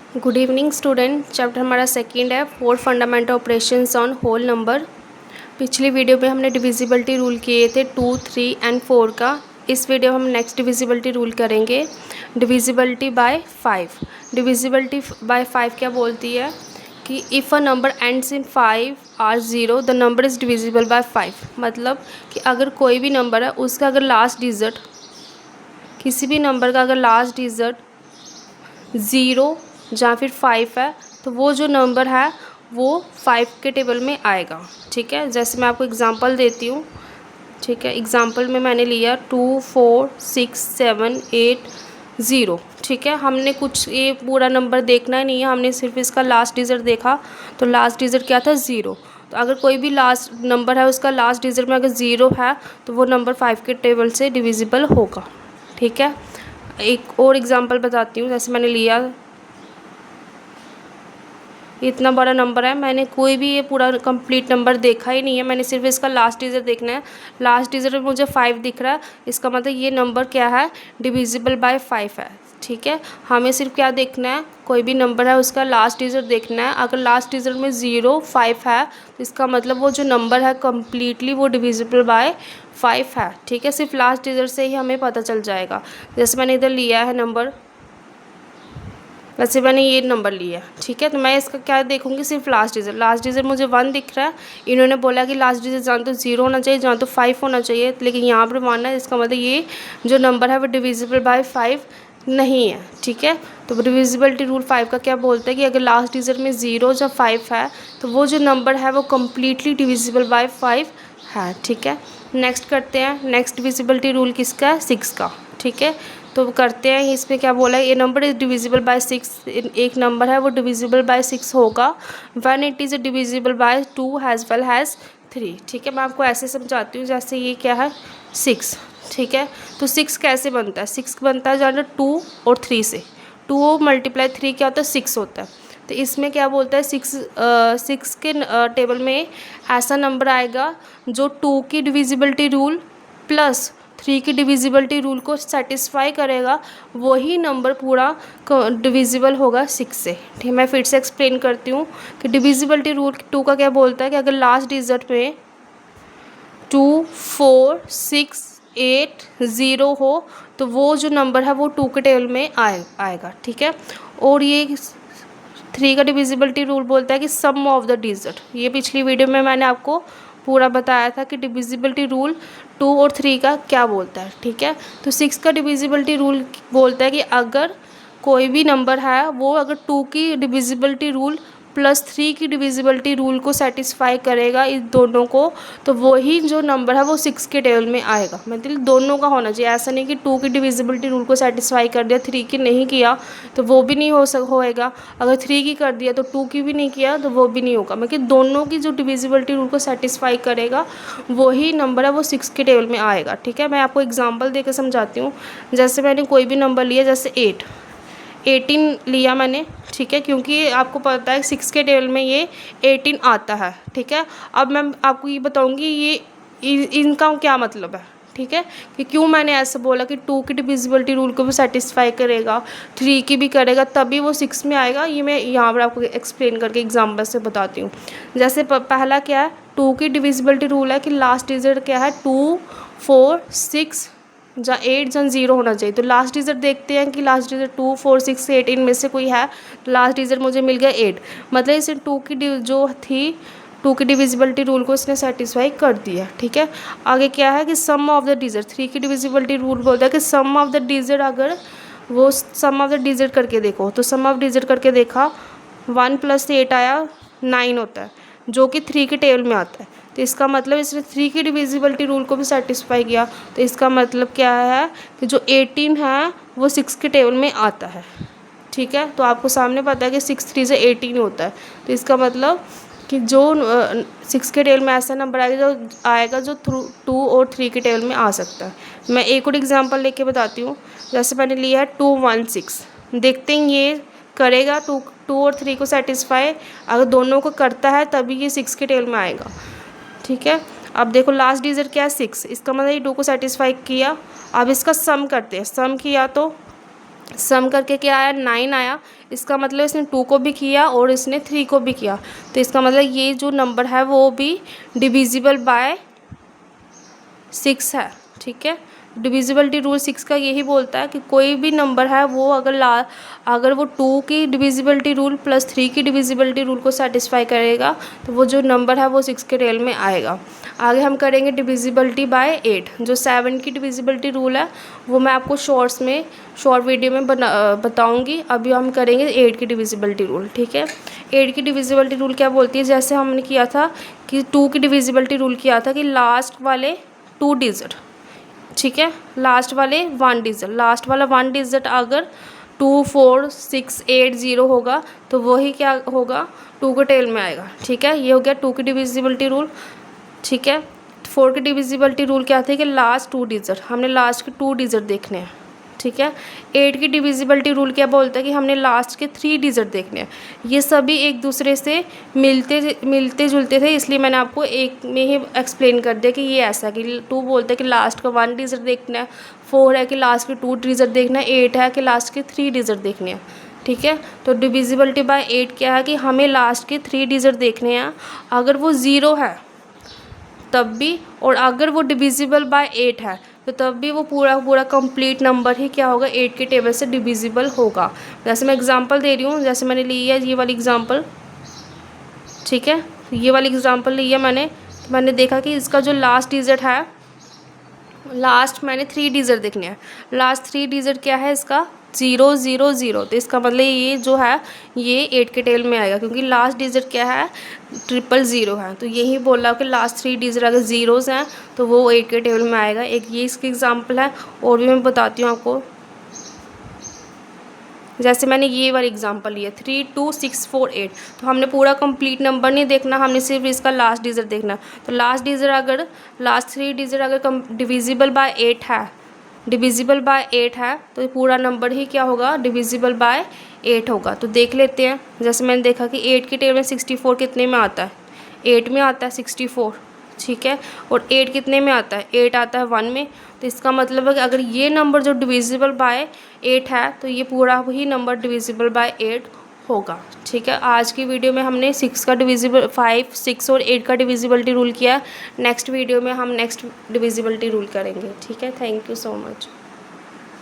Good evening student. Chapter हमारा second है, four fundamental operations on whole number. पिछली video में हमने डिविजिबिलिटी रूल किए थे 2, 3 एंड 4 का। इस वीडियो हम नेक्स्ट डिविजिबिलिटी रूल करेंगे, डिविजिबिलिटी बाय 5। डिविजिबिलिटी बाय 5 क्या बोलती है कि if a number ends in 5 और 0 the number is divisible bye 5। मतलब कि अगर कोई भी नंबर है उसका अगर लास्ट डिजिट, किसी भी नंबर का अगर लास्ट डिजिट 0 या फिर 5 है तो वो जो नंबर है वो 5 के टेबल में आएगा। ठीक है, जैसे मैं आपको एग्जांपल देती हूँ। ठीक है, एग्जांपल में मैंने लिया 2, 4, 6, 7, 8, 0। ठीक है, हमने कुछ ये पूरा नंबर देखना ही नहीं है, हमने सिर्फ इसका लास्ट डिजिट देखा। तो लास्ट डिजिट क्या था? 0। तो अगर कोई भी लास्ट नंबर है उसका लास्ट डिजिट में अगर 0 है तो वो नंबर 5 के टेबल से डिविजिबल होगा। ठीक है, एक और एग्जांपल बताती हूँ। जैसे मैंने लिया इतना बड़ा नंबर है, मैंने कोई भी ये पूरा कंप्लीट नंबर देखा ही नहीं है, मैंने सिर्फ इसका लास्ट डिजिट देखना है। लास्ट डिजिट में मुझे 5 दिख रहा है, इसका मतलब ये नंबर क्या है? डिविजिबल बाय 5 है। ठीक है, हमें सिर्फ क्या देखना है? कोई भी नंबर है उसका लास्ट डिजिट देखना है। अगर लास्ट डिजिट में 0, 5 है तो इसका मतलब वो जो नंबर है कम्प्लीटली वो डिविजिबल बाय 5 है। ठीक है, सिर्फ लास्ट डिजिट से ही हमें पता चल जाएगा। जैसे मैंने इधर लिया है नंबर, वैसे मैंने ये नंबर लिया। ठीक है, तो मैं इसका क्या देखूंगी? सिर्फ लास्ट डिजिट। लास्ट डिजिट मुझे 1 दिख रहा है, इन्होंने बोला कि लास्ट डिजिट जहाँ तो 0 होना चाहिए जहाँ तो 5 होना चाहिए, लेकिन यहाँ पर मानना है, इसका मतलब ये जो नंबर है वो डिविजिबल बाय 5 नहीं है। ठीक है, तो डिविजिबिलिटी रूल 5 का क्या बोलता है कि अगर लास्ट डिजिट में 0 या 5 है तो वो जो नंबर है वो कम्प्लीटली डिविजिबल बाय 5 है। ठीक है, नेक्स्ट करते हैं। नेक्स्ट डिविजिबिलिटी रूल किसका है? 6 का। ठीक है, तो करते हैं। इसमें क्या बोला है? ये नंबर इज डिविजिबल बाय 6। एक नंबर है वो डिविजिबल बाय 6 होगा when it is divisible by 2 as well as 3। ठीक है, मैं आपको ऐसे समझाती हूँ। जैसे ये क्या है? 6। ठीक है, तो 6 कैसे बनता है? 6 बनता है जाना 2 और 3 से। 2 मल्टीप्लाई 3 क्या होता है? 6 होता है। तो इसमें क्या बोलता है? 6 के टेबल में ऐसा नंबर आएगा जो 2 की डिविजिबिलिटी रूल प्लस 3 की डिविजिबिलिटी रूल को सेटिस्फाई करेगा, वही नंबर पूरा डिविजिबल होगा 6 से। ठीक है, मैं फिर से एक्सप्लेन करती हूँ कि डिविजिबिलिटी रूल 2 का क्या बोलता है कि अगर लास्ट डिजिट में 2, 4, 6, 8, 0 हो तो वो जो नंबर है वो 2 के टेबल में आएगा। ठीक है, और ये 3 का डिविजिबिलिटी रूल बोलता है कि सम ऑफ द डिजिट। ये पिछली वीडियो में मैंने आपको पूरा बताया था कि डिविजिबिलिटी रूल 2 और 3 का क्या बोलता है। ठीक है, तो 6 का डिविजिबिलिटी रूल बोलता है कि अगर कोई भी नंबर है वो अगर 2 की डिविजिबिलिटी रूल प्लस 3 की डिविजिबिलिटी रूल को सेटिस्फाई करेगा, इस दोनों को, तो वही जो नंबर है वो 6 के टेबल में आएगा। मतलब दोनों का होना चाहिए, ऐसा नहीं कि 2 की डिविजिबिलिटी रूल को सेटिस्फाई कर दिया 3 की नहीं किया तो वो भी नहीं होएगा, अगर 3 की कर दिया तो 2 की भी नहीं किया तो वो भी नहीं होगा। मतलब दोनों की जो डिविजिबिलिटी रूल को सेटिस्फाई करेगा वही नंबर है वो 6 के टेबल में आएगा। ठीक है, मैं आपको एग्जाम्पल देकर समझाती हूँ। जैसे मैंने कोई भी नंबर लिया, जैसे 18 लिया मैंने। ठीक है, क्योंकि आपको पता है 6 के टेबल में ये 18 आता है। ठीक है, अब मैं आपको ये बताऊंगी ये इनका क्या मतलब है। ठीक है, कि क्यों मैंने ऐसा बोला कि 2 की डिविजिबिलिटी रूल को भी सेटिस्फाई करेगा, 3 की भी करेगा, तभी वो 6 में आएगा। ये मैं यहाँ पर आपको एक्सप्लेन करके एग्जाम्पल से बताती हूँ। जैसे पहला क्या है? 2 की डिविजिबिलिटी रूल है कि लास्ट डिजिट क्या है? 2, 4, 6 या 8 या 0 होना चाहिए। तो लास्ट डिजिट देखते हैं कि लास्ट डिजिट 2, 4, 6, 8 इनमें से कोई है। लास्ट डिजिट मुझे मिल गया 8, मतलब इसे 2 की जो थी 2 की डिविजिबिलिटी रूल को इसने सेटिस्फाई कर दिया। ठीक है, आगे क्या है कि सम ऑफ द डिजिट। 3 की डिविजिबिलिटी रूल बोलता है कि सम ऑफ द डिजिट, अगर वो सम ऑफ द डिजिट करके देखो तो सम ऑफ डिजिट करके देखा 1 + 8 आया 9 होता है, जो कि 3 के टेबल में आता है। तो इसका मतलब इसने 3 की डिविजिबिलिटी रूल को भी सेटिस्फाई किया। तो इसका मतलब क्या है कि जो 18 है वो 6 के टेबल में आता है। ठीक है, तो आपको सामने पता है कि 6 3 से 18 होता है। तो इसका मतलब कि जो 6 के टेबल में ऐसा नंबर आएगा जो 2 और 3 के टेबल में आ सकता है। मैं एक और एग्जांपल लेके बताती हूँ। जैसे मैंने लिया है 2, 1, 6। देखते हैं ये करेगा 2 और 3 को सेटिस्फाई। अगर दोनों को करता है तभी ये 6 के टेबल में आएगा। ठीक है, अब देखो लास्ट डिजिट क्या है? 6। इसका मतलब ये 2 को सेटिस्फाई किया। अब इसका सम करते हैं। सम किया तो सम करके क्या आया 9 आया। इसका मतलब इसने 2 को भी किया और इसने 3 को भी किया, तो इसका मतलब ये जो नंबर है वो भी डिविजिबल बाय 6 है। ठीक है, डिविजिबिलिटी रूल 6 का यही बोलता है कि कोई भी नंबर है वो अगर वो 2 की डिविजिबिलिटी रूल प्लस 3 की डिविजिबिलिटी रूल को सेटिस्फाई करेगा तो वो जो नंबर है वो 6 के टेल में आएगा। आगे हम करेंगे डिविजिबिलिटी बाय 8। जो 7 की डिविजिबिलिटी रूल है वो मैं आपको शॉर्ट वीडियो में बताऊँगी। अभी हम करेंगे 8 की डिविजिबिलिटी रूल। ठीक है, 8 की डिविजिबिलिटी रूल क्या बोलती है, जैसे हमने किया था कि 2 की डिविजिबिलिटी रूल किया था कि लास्ट वाले 2 डिजिट, ठीक है, लास्ट वाले 1 डिजिट, लास्ट वाला 1 डिजिट अगर 2 4 6 8 0 होगा तो वही क्या होगा 2 के टेल में आएगा। ठीक है, ये हो गया 2 की डिविजिबिलिटी रूल। ठीक है, 4 की डिविजिबिलिटी रूल क्या थे कि लास्ट 2 डिजिट, हमने लास्ट के 2 डिजिट देखने हैं। ठीक है, 8 की डिविजिबिलिटी रूल क्या बोलता है कि हमने लास्ट के 3 डिजिट देखने हैं। ये सभी एक दूसरे से मिलते जुलते थे, इसलिए मैंने आपको एक में ही एक्सप्लेन कर दिया कि ये ऐसा कि 2 बोलता है कि लास्ट का 1 डिजिट देखना है, 4 है कि लास्ट के 2 डिजिट देखना है, 8 है कि लास्ट के 3 डिजिट देखने हैं। ठीक है, तो डिविजिबिलिटी बाय 8 क्या है कि हमें लास्ट के 3 डिजिट देखने हैं, अगर वो 0 है तब भी, और अगर वो डिविजिबल बाय 8 है तो तब भी वो पूरा कंप्लीट नंबर ही क्या होगा 8 के टेबल से डिविजिबल होगा। जैसे मैं एग्जांपल दे रही हूँ, जैसे मैंने ली है ये वाली एग्जांपल। ठीक है, ये वाली एग्जांपल ली है मैंने देखा कि इसका जो लास्ट डिजिट है, लास्ट मैंने 3 डिजिट देखने हैं, लास्ट 3 डिजिट क्या है इसका 0 0 0, तो इसका मतलब ये जो है ये 8 के टेल में आएगा क्योंकि लास्ट डिजिट क्या है 000 है। तो यही बोला कि लास्ट 3 डिजिट अगर ज़ीरोज़ हैं तो वो 8 के टेबल में आएगा। एक ये इसकी एग्जांपल है, और भी मैं बताती हूँ आपको। जैसे मैंने ये वाली एग्जांपल ली है 3 2 6 4 8, तो हमने पूरा कंप्लीट नंबर नहीं देखना, हमने सिर्फ इसका लास्ट डिजिट देखना। तो लास्ट डिजिट अगर लास्ट 3 डिजिट अगर डिविजिबल बाय 8 है, डिविजिबल बाय 8 है तो पूरा नंबर ही क्या होगा डिविजिबल बाय 8 होगा। तो देख लेते हैं, जैसे मैंने देखा कि 8 की टेबल में 64 कितने में आता है, 8 में आता है 64। ठीक है, और 8 कितने में आता है, 8 आता है 1 में। तो इसका मतलब है कि अगर ये नंबर जो डिविजिबल बाय 8 है तो ये पूरा ही नंबर डिविजिबल बाय 8 होगा। ठीक है, आज की वीडियो में हमने 6 का डिविजिबल 5 6 और 8 का डिविजिबिलिटी रूल किया। नेक्स्ट वीडियो में हम नेक्स्ट डिविजिबिलिटी रूल करेंगे। ठीक है, थैंक यू सो मच।